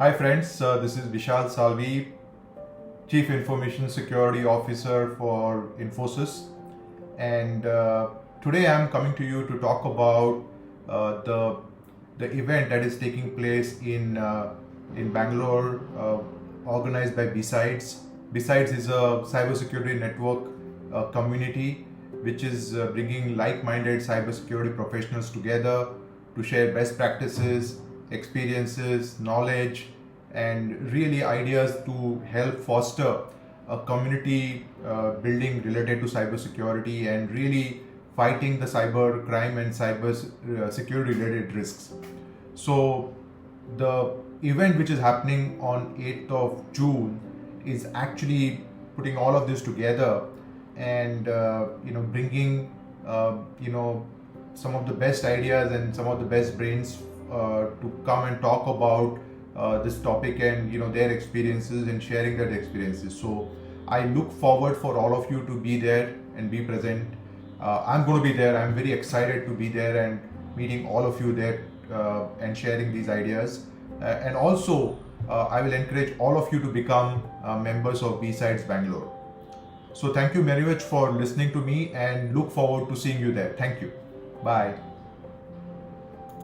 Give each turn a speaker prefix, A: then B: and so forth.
A: Hi friends, this is Salvi, Chief Information Security Officer for Infosys, and today I am coming to you to talk about the event that is taking place in Bangalore, organized by BSides. BSides is a cybersecurity network community which is bringing like-minded cybersecurity professionals together to share best practices, experiences, knowledge, and really ideas to help foster a community building related to cybersecurity and really fighting the cyber crime and cyber security related risks. So the event which is happening on 8th of June is actually putting all of this together and bringing some of the best ideas and some of the best brains to come and talk about this topic and their experiences and sharing their experiences. So I look forward for all of you to be there and be present. I'm going to be there. I'm very excited to be there and meeting all of you there and sharing these ideas. And also, I will encourage all of you to become members of BSides Bangalore. So thank you very much for listening to me and look forward to seeing you there. Thank you. Bye.